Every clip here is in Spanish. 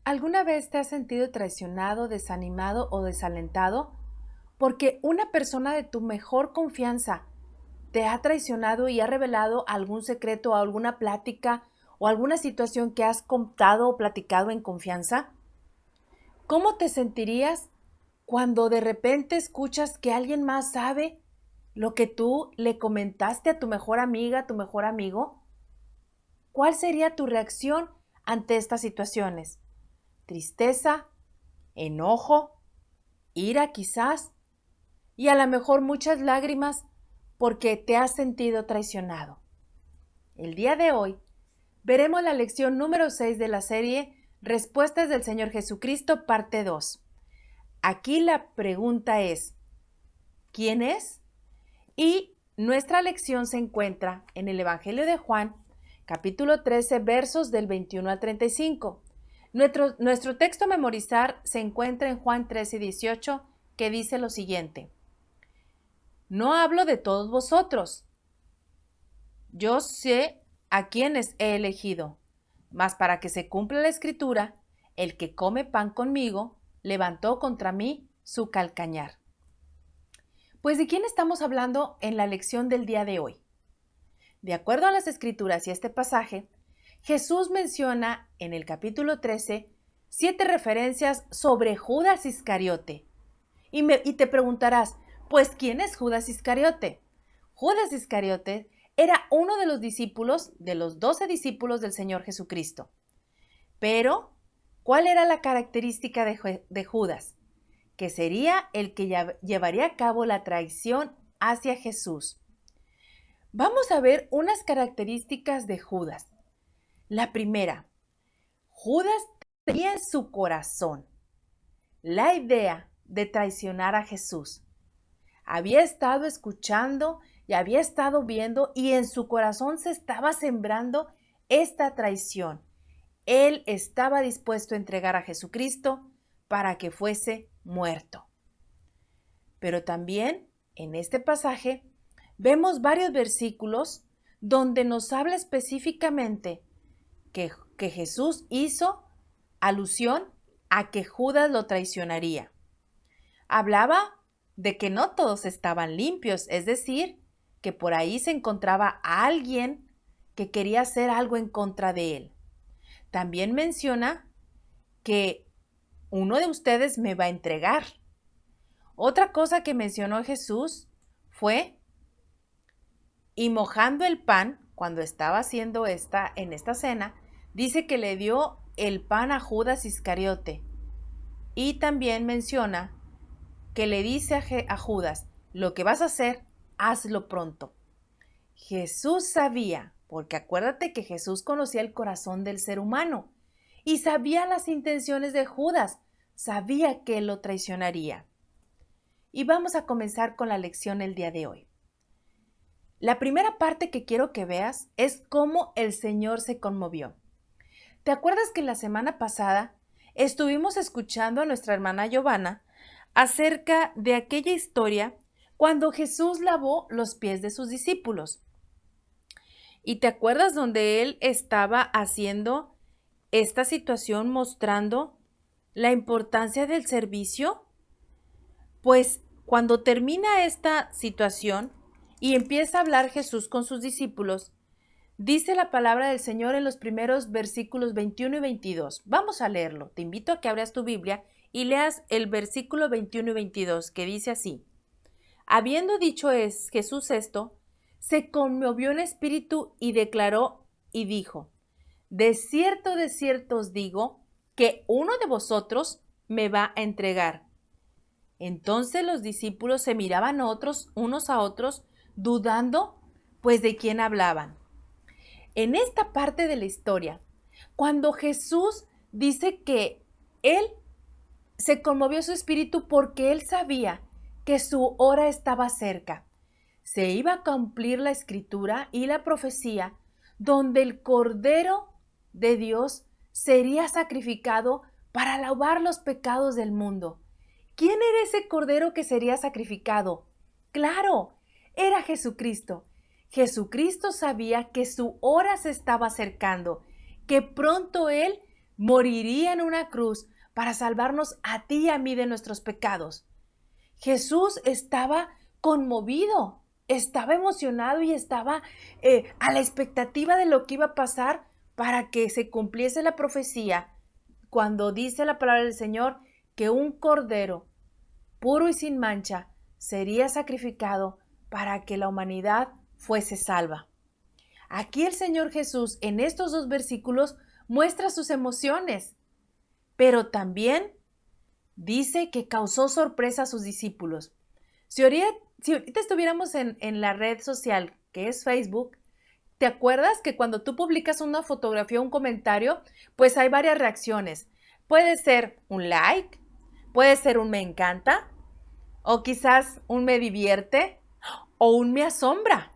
¿Alguna vez te has sentido traicionado, desanimado o desalentado porque una persona de tu mejor confianza te ha traicionado y ha revelado algún secreto o alguna plática o alguna situación que has contado o platicado en confianza? ¿Cómo te sentirías cuando de repente escuchas que alguien más sabe lo que tú le comentaste a tu mejor amiga, a tu mejor amigo? ¿Cuál sería tu reacción ante estas situaciones? ¿Tristeza? ¿Enojo? ¿Ira quizás? Y a lo mejor muchas lágrimas porque te has sentido traicionado. El día de hoy veremos la lección número 6 de la serie Respuestas del Señor Jesucristo, parte 2. Aquí la pregunta es, ¿quién es? Y nuestra lección se encuentra en el Evangelio de Juan, capítulo 13, versos del 21 al 35. Nuestro texto a memorizar se encuentra en Juan 13, 18, que dice lo siguiente. No hablo de todos vosotros. Yo sé a quienes he elegido, mas para que se cumpla la escritura, el que come pan conmigo levantó contra mí su calcañar. Pues ¿de quién estamos hablando en la lección del día de hoy? De acuerdo a las escrituras y este pasaje, Jesús menciona en el capítulo 13 7 referencias sobre Judas Iscariote. Y te preguntarás, pues ¿quién es Judas Iscariote? Judas Iscariote era uno de los discípulos, de los 12 discípulos del Señor Jesucristo. Pero, ¿cuál era la característica de Judas? Que sería el que llevaría a cabo la traición hacia Jesús. Vamos a ver unas características de Judas. La primera, Judas tenía en su corazón la idea de traicionar a Jesús. Había estado escuchando y había estado viendo y en su corazón se estaba sembrando esta traición. Él estaba dispuesto a entregar a Jesucristo para que fuese muerto. Pero también en este pasaje vemos varios versículos donde nos habla específicamente que Jesús hizo alusión a que Judas lo traicionaría. Hablaba de que no todos estaban limpios, es decir, que por ahí se encontraba alguien que quería hacer algo en contra de él. También menciona que uno de ustedes me va a entregar. Otra cosa que mencionó Jesús fue, y mojando el pan, cuando estaba haciendo en esta cena, dice que le dio el pan a Judas Iscariote. Y también menciona que le dice a Judas, lo que vas a hacer, hazlo pronto. Jesús sabía, porque acuérdate que Jesús conocía el corazón del ser humano y sabía las intenciones de Judas, sabía que él lo traicionaría. Y vamos a comenzar con la lección el día de hoy. La primera parte que quiero que veas es cómo el Señor se conmovió. ¿Te acuerdas que la semana pasada estuvimos escuchando a nuestra hermana Giovanna acerca de aquella historia cuando Jesús lavó los pies de sus discípulos? ¿Y te acuerdas donde él estaba haciendo esta situación mostrando la importancia del servicio? Pues cuando termina esta situación y empieza a hablar Jesús con sus discípulos, dice la palabra del Señor en los primeros versículos 21 y 22. Vamos a leerlo. Te invito a que abras tu Biblia y leas el versículo 21 y 22, que dice así. Habiendo dicho Jesús esto, se conmovió en espíritu y declaró y dijo, de cierto os digo, que uno de vosotros me va a entregar. Entonces los discípulos se miraban unos a otros, dudando, pues de quién hablaban. En esta parte de la historia, cuando Jesús dice que él se conmovió su espíritu porque él sabía que su hora estaba cerca. Se iba a cumplir la escritura y la profecía donde el Cordero de Dios sería sacrificado para lavar los pecados del mundo. ¿Quién era ese Cordero que sería sacrificado? Claro, era Jesucristo. Jesucristo sabía que su hora se estaba acercando, que pronto Él moriría en una cruz para salvarnos a ti y a mí de nuestros pecados. Jesús estaba conmovido, estaba emocionado y estaba a la expectativa de lo que iba a pasar para que se cumpliese la profecía cuando dice la palabra del Señor que un cordero puro y sin mancha sería sacrificado para que la humanidad fuese salva. Aquí el Señor Jesús en estos dos versículos muestra sus emociones, pero también dice que causó sorpresa a sus discípulos. Si ahorita estuviéramos en la red social que es Facebook, ¿te acuerdas que cuando tú publicas una fotografía o un comentario, pues hay varias reacciones? Puede ser un like, puede ser un me encanta, o quizás un me divierte, o un me asombra,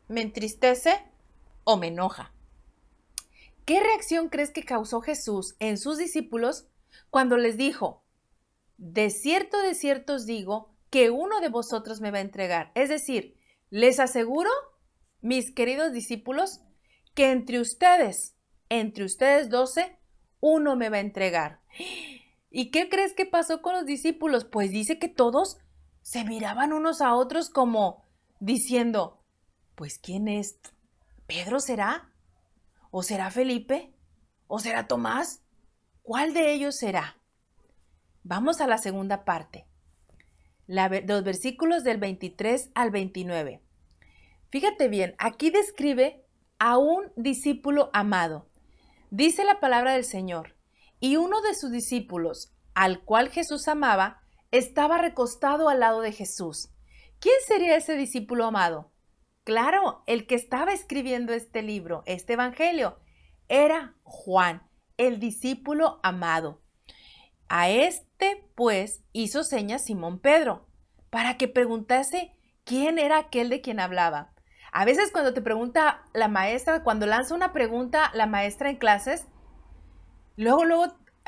me entristece o me enoja. ¿Qué reacción crees que causó Jesús en sus discípulos cuando les dijo, de cierto os digo que uno de vosotros me va a entregar? Es decir, les aseguro, mis queridos discípulos, que entre ustedes 12, uno me va a entregar. ¿Y qué crees que pasó con los discípulos? Pues dice que todos se miraban unos a otros como diciendo, pues ¿quién es? ¿Pedro será? ¿O será Felipe? ¿O será Tomás? ¿Cuál de ellos será? Vamos a la segunda parte, los versículos del 23 al 29. Fíjate bien, aquí describe a un discípulo amado. Dice la palabra del Señor, y uno de sus discípulos, al cual Jesús amaba, estaba recostado al lado de Jesús. ¿Quién sería ese discípulo amado? Claro, el que estaba escribiendo este libro, este evangelio, era Juan, el discípulo amado. A este, pues, hizo señas Simón Pedro, para que preguntase quién era aquel de quien hablaba. A veces cuando te pregunta la maestra, cuando lanza una pregunta la maestra en clases, luego,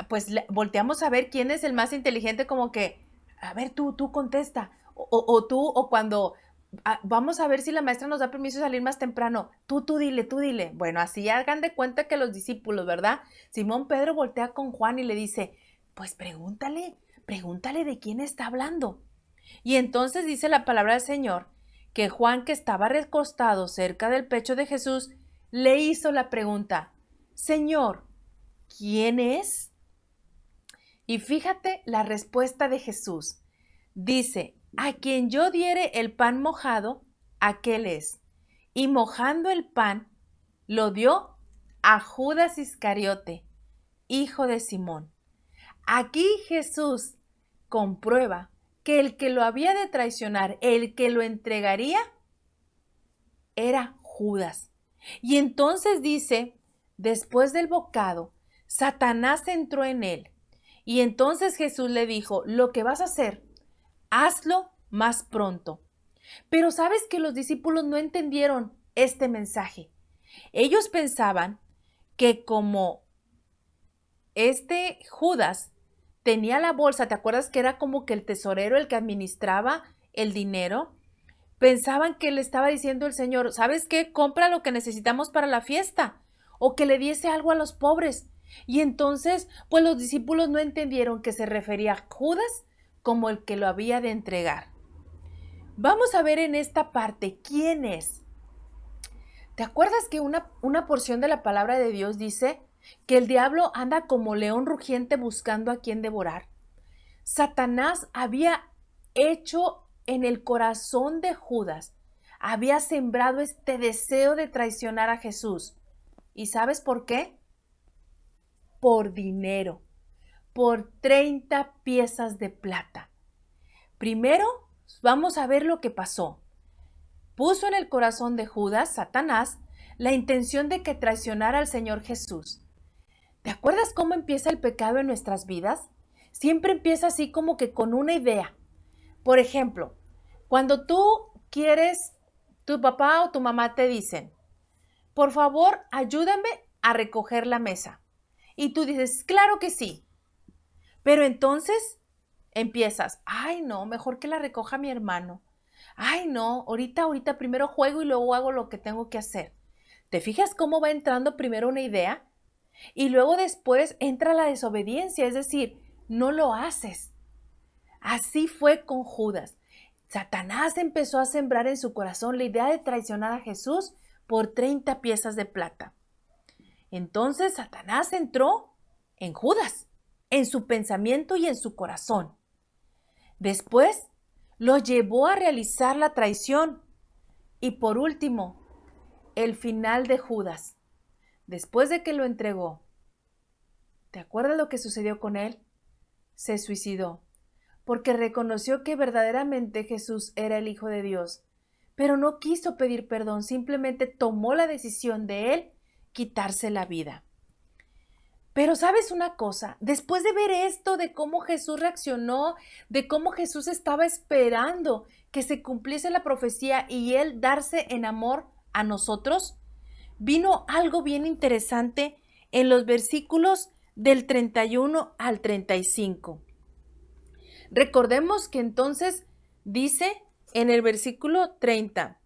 pues volteamos a ver quién es el más inteligente, como que, a ver, tú contesta. O cuando vamos a ver si la maestra nos da permiso de salir más temprano. Tú dile. Bueno, así hagan de cuenta que los discípulos, ¿verdad? Simón Pedro voltea con Juan y le dice, pues pregúntale de quién está hablando. Y entonces dice la palabra del Señor que Juan, que estaba recostado cerca del pecho de Jesús, le hizo la pregunta, Señor, ¿quién es? Y fíjate la respuesta de Jesús. Dice, a quien yo diere el pan mojado, aquel es. Y mojando el pan, lo dio a Judas Iscariote, hijo de Simón. Aquí Jesús comprueba que el que lo había de traicionar, el que lo entregaría, era Judas. Y entonces dice, después del bocado, Satanás entró en él. Y entonces Jesús le dijo, lo que vas a hacer, hazlo más pronto. Pero sabes que los discípulos no entendieron este mensaje. Ellos pensaban que como este Judas tenía la bolsa, ¿te acuerdas que era como que el tesorero el que administraba el dinero? Pensaban que le estaba diciendo el Señor, ¿sabes qué? Compra lo que necesitamos para la fiesta o que le diese algo a los pobres. Y entonces, pues los discípulos no entendieron que se refería a Judas como el que lo había de entregar. Vamos a ver en esta parte quién es. ¿Te acuerdas que una porción de la palabra de Dios dice que el diablo anda como león rugiente buscando a quien devorar? Satanás había hecho en el corazón de Judas, había sembrado este deseo de traicionar a Jesús. ¿Y sabes por qué? Por dinero, por 30 piezas de plata. Primero, vamos a ver lo que pasó. Puso en el corazón de Judas, Satanás, la intención de que traicionara al Señor Jesús. ¿Te acuerdas cómo empieza el pecado en nuestras vidas? Siempre empieza así como que con una idea. Por ejemplo, cuando tú quieres, tu papá o tu mamá te dicen, por favor, ayúdame a recoger la mesa. Y tú dices, claro que sí. Pero entonces empiezas, ay no, mejor que la recoja mi hermano. Ay no, ahorita primero juego y luego hago lo que tengo que hacer. ¿Te fijas cómo va entrando primero una idea? Y luego después entra la desobediencia, es decir, no lo haces. Así fue con Judas. Satanás empezó a sembrar en su corazón la idea de traicionar a Jesús por 30 piezas de plata. Entonces Satanás entró en Judas, en su pensamiento y en su corazón. Después lo llevó a realizar la traición. Y por último, el final de Judas. Después de que lo entregó, ¿te acuerdas lo que sucedió con él? Se suicidó, porque reconoció que verdaderamente Jesús era el Hijo de Dios, pero no quiso pedir perdón, simplemente tomó la decisión de él quitarse la vida. Pero ¿sabes una cosa? Después de ver esto, de cómo Jesús reaccionó, de cómo Jesús estaba esperando que se cumpliese la profecía y él darse en amor a nosotros, vino algo bien interesante en los versículos del 31 al 35. Recordemos que entonces dice en el versículo 30,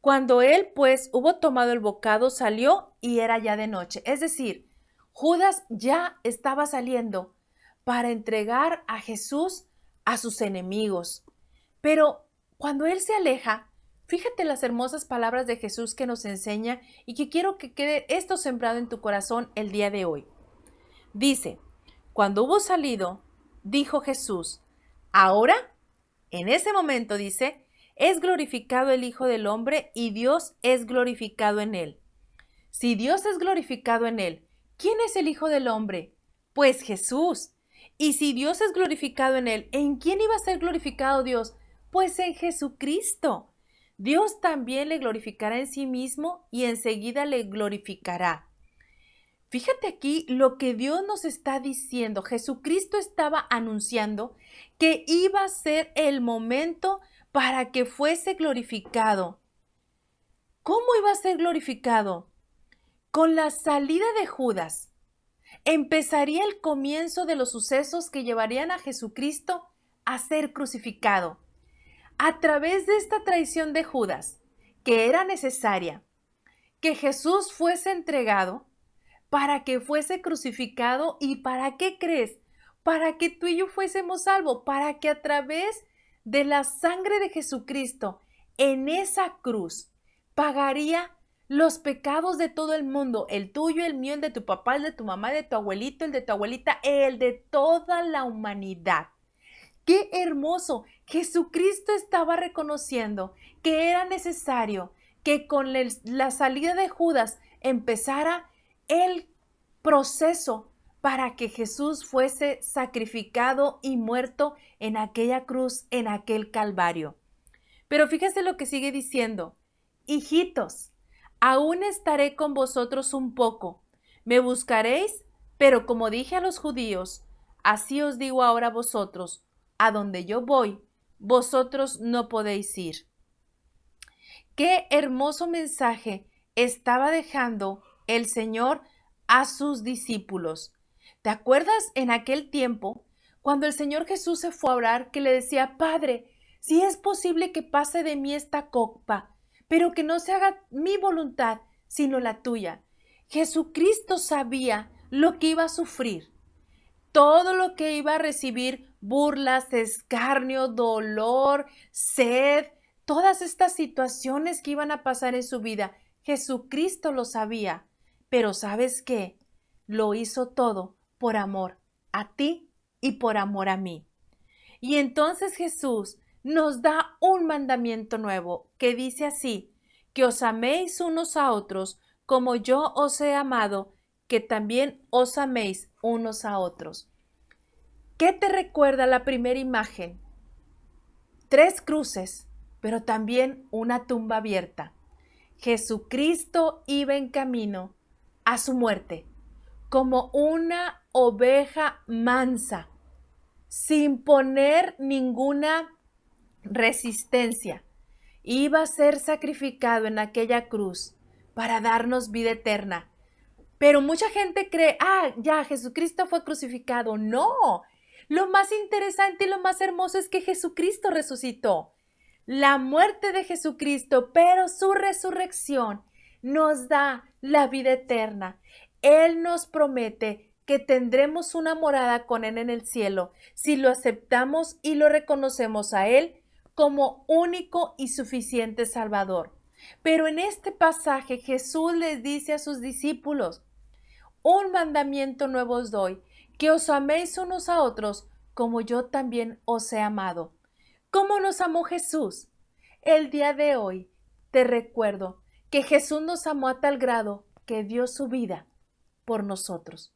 cuando él pues hubo tomado el bocado, salió y era ya de noche. Es decir, Judas ya estaba saliendo para entregar a Jesús a sus enemigos. Pero cuando él se aleja, fíjate las hermosas palabras de Jesús que nos enseña y que quiero que quede esto sembrado en tu corazón el día de hoy. Dice, cuando hubo salido, dijo Jesús, ahora, en ese momento dice, es glorificado el Hijo del Hombre y Dios es glorificado en él. Si Dios es glorificado en él, ¿quién es el Hijo del Hombre? Pues Jesús. Y si Dios es glorificado en él, ¿en quién iba a ser glorificado Dios? Pues en Jesucristo. Dios también le glorificará en sí mismo y enseguida le glorificará. Fíjate aquí lo que Dios nos está diciendo. Jesucristo estaba anunciando que iba a ser el momento para que fuese glorificado. ¿Cómo iba a ser glorificado? Con la salida de Judas, empezaría el comienzo de los sucesos que llevarían a Jesucristo a ser crucificado. A través de esta traición de Judas, que era necesaria, que Jesús fuese entregado para que fuese crucificado. ¿Y para qué crees? Para que tú y yo fuésemos salvos, para que a través de la sangre de Jesucristo en esa cruz pagaría los pecados de todo el mundo, el tuyo, el mío, el de tu papá, el de tu mamá, el de tu abuelito, el de tu abuelita, el de toda la humanidad. ¡Qué hermoso! Jesucristo estaba reconociendo que era necesario que con la salida de Judas empezara el proceso para que Jesús fuese sacrificado y muerto en aquella cruz, en aquel Calvario. Pero fíjese lo que sigue diciendo. Hijitos, aún estaré con vosotros un poco. Me buscaréis, pero como dije a los judíos, así os digo ahora a vosotros, a donde yo voy, vosotros no podéis ir. Qué hermoso mensaje estaba dejando el Señor a sus discípulos. ¿Te acuerdas en aquel tiempo cuando el Señor Jesús se fue a orar que le decía, Padre, si es posible que pase de mí esta copa, pero que no se haga mi voluntad, sino la tuya? Jesucristo sabía lo que iba a sufrir, todo lo que iba a recibir, burlas, escarnio, dolor, sed, todas estas situaciones que iban a pasar en su vida. Jesucristo lo sabía, pero ¿sabes qué? Lo hizo todo por amor a ti y por amor a mí. Y entonces Jesús nos da un mandamiento nuevo que dice así, que os améis unos a otros como yo os he amado, que también os améis unos a otros. ¿Qué te recuerda la primera imagen? 3 cruces, pero también una tumba abierta. Jesucristo iba en camino a su muerte, como una oveja mansa, sin poner ninguna resistencia. Iba a ser sacrificado en aquella cruz para darnos vida eterna. Pero mucha gente cree, ya, Jesucristo fue crucificado. No, lo más interesante y lo más hermoso es que Jesucristo resucitó. La muerte de Jesucristo, pero su resurrección nos da la vida eterna. Él nos promete que tendremos una morada con Él en el cielo si lo aceptamos y lo reconocemos a Él como único y suficiente Salvador. Pero en este pasaje Jesús les dice a sus discípulos: un mandamiento nuevo os doy, que os améis unos a otros como yo también os he amado. ¿Cómo nos amó Jesús? El día de hoy te recuerdo que Jesús nos amó a tal grado que dio su vida por nosotros.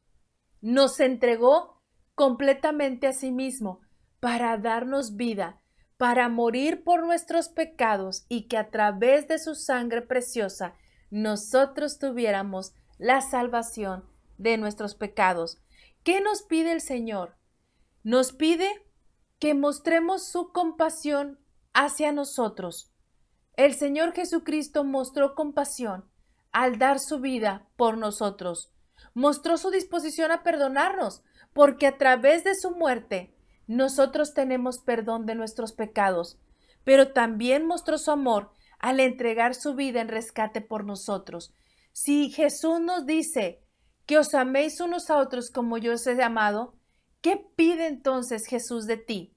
Nos entregó completamente a sí mismo para darnos vida, para morir por nuestros pecados y que a través de su sangre preciosa nosotros tuviéramos la salvación de nuestros pecados. ¿Qué nos pide el Señor? Nos pide que mostremos su compasión hacia nosotros. El Señor Jesucristo mostró compasión al dar su vida por nosotros. Mostró su disposición a perdonarnos, porque a través de su muerte nosotros tenemos perdón de nuestros pecados. Pero también mostró su amor al entregar su vida en rescate por nosotros. Si Jesús nos dice que os améis unos a otros como yo os he amado, ¿qué pide entonces Jesús de ti?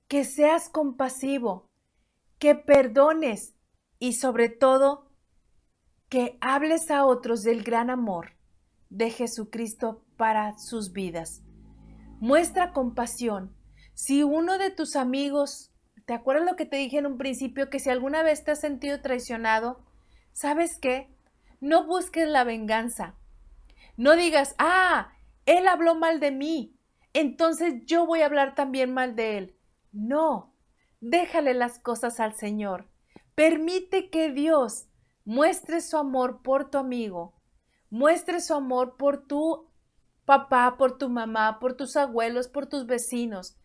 Que seas compasivo, que perdones y sobre todo que hables a otros del gran amor de Jesucristo para sus vidas. Muestra compasión. Si uno de tus amigos, ¿te acuerdas lo que te dije en un principio? Que si alguna vez te has sentido traicionado, ¿sabes qué? No busques la venganza. No digas: él habló mal de mí, entonces yo voy a hablar también mal de él. No, déjale las cosas al Señor. Permite que Dios muestre su amor por tu amigo, muestre su amor por tu papá, por tu mamá, por tus abuelos, por tus vecinos.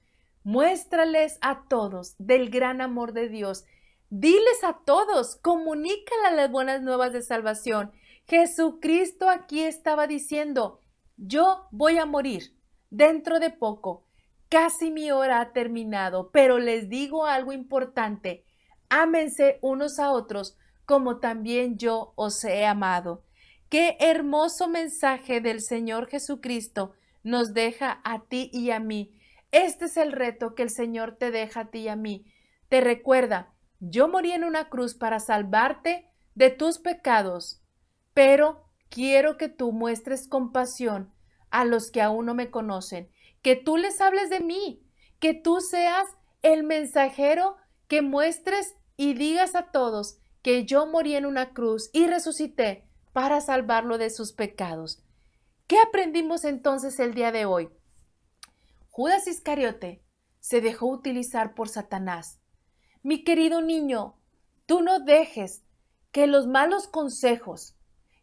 Muéstrales a todos del gran amor de Dios. Diles a todos, comunícale las buenas nuevas de salvación. Jesucristo aquí estaba diciendo: yo voy a morir dentro de poco. Casi mi hora ha terminado, pero les digo algo importante: ámense unos a otros como también yo os he amado. Qué hermoso mensaje del Señor Jesucristo nos deja a ti y a mí. Este es el reto que el Señor te deja a ti y a mí. Te recuerda: yo morí en una cruz para salvarte de tus pecados, pero quiero que tú muestres compasión a los que aún no me conocen, que tú les hables de mí, que tú seas el mensajero que muestres y digas a todos que yo morí en una cruz y resucité para salvarlo de sus pecados. ¿Qué aprendimos entonces el día de hoy? Judas Iscariote se dejó utilizar por Satanás. Mi querido niño, tú no dejes que los malos consejos,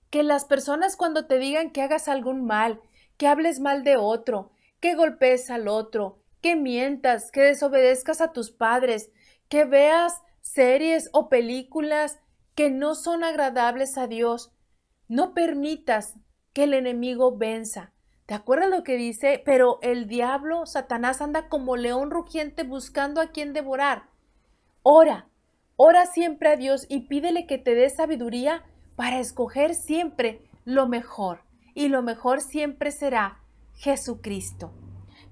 que las personas cuando te digan que hagas algún mal, que hables mal de otro, que golpees al otro, que mientas, que desobedezcas a tus padres, que veas series o películas que no son agradables a Dios, no permitas que el enemigo venza. ¿Te acuerdas lo que dice? Pero el diablo, Satanás, anda como león rugiente buscando a quien devorar. Ora, ora siempre a Dios y pídele que te dé sabiduría para escoger siempre lo mejor. Y lo mejor siempre será Jesucristo.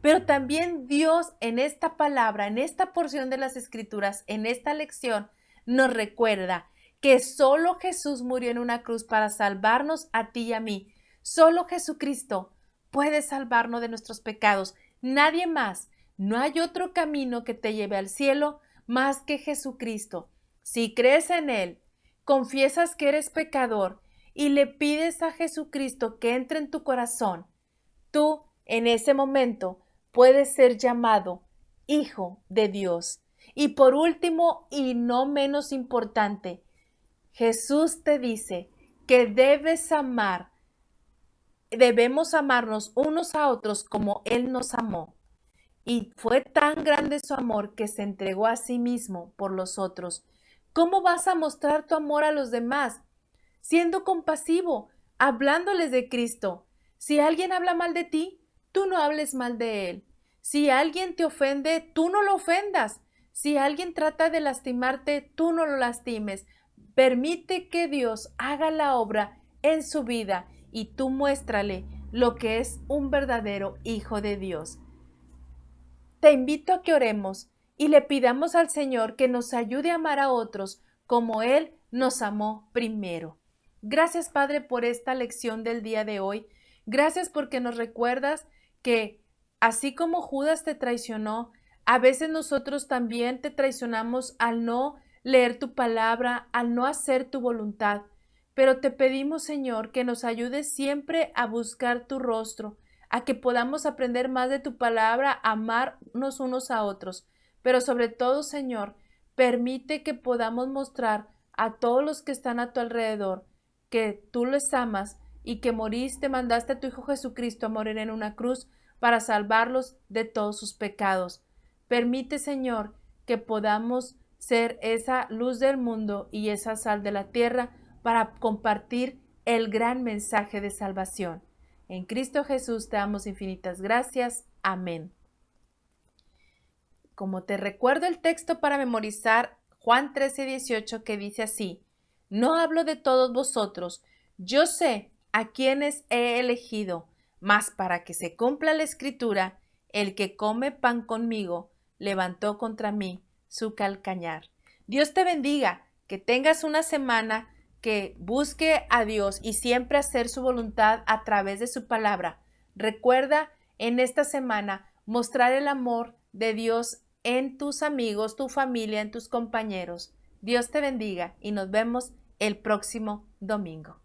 Pero también Dios en esta palabra, en esta porción de las Escrituras, en esta lección, nos recuerda que solo Jesús murió en una cruz para salvarnos a ti y a mí. Solo Jesucristo puede salvarnos de nuestros pecados. Nadie más. No hay otro camino que te lleve al cielo más que Jesucristo. Si crees en Él, confiesas que eres pecador y le pides a Jesucristo que entre en tu corazón, tú en ese momento puedes ser llamado hijo de Dios. Y por último, y no menos importante, Jesús te dice que debemos amarnos unos a otros como Él nos amó. Y fue tan grande su amor que se entregó a sí mismo por los otros. ¿Cómo vas a mostrar tu amor a los demás? Siendo compasivo, hablándoles de Cristo. Si alguien habla mal de ti, tú no hables mal de él. Si alguien te ofende, tú no lo ofendas. Si alguien trata de lastimarte, tú no lo lastimes. Permite que Dios haga la obra en su vida y tú muéstrale lo que es un verdadero hijo de Dios. Te invito a que oremos y le pidamos al Señor que nos ayude a amar a otros como Él nos amó primero. Gracias, Padre, por esta lección del día de hoy. Gracias porque nos recuerdas que así como Judas te traicionó, a veces nosotros también te traicionamos al no leer tu palabra, al no hacer tu voluntad. Pero te pedimos, Señor, que nos ayudes siempre a buscar tu rostro, a que podamos aprender más de tu palabra, amarnos unos a otros. Pero sobre todo, Señor, permite que podamos mostrar a todos los que están a tu alrededor que tú les amas y que moriste, mandaste a tu Hijo Jesucristo a morir en una cruz para salvarlos de todos sus pecados. Permite, Señor, que podamos ser esa luz del mundo y esa sal de la tierra para compartir el gran mensaje de salvación. En Cristo Jesús te damos infinitas gracias. Amén. Como te recuerdo el texto para memorizar, Juan 13:18, que dice así: no hablo de todos vosotros, yo sé a quienes he elegido, mas para que se cumpla la escritura, el que come pan conmigo levantó contra mí su calcañar. Dios te bendiga, que tengas una semana que busque a Dios y siempre hacer su voluntad a través de su palabra. Recuerda en esta semana mostrar el amor de Dios en tus amigos, tu familia, en tus compañeros. Dios te bendiga y nos vemos el próximo domingo.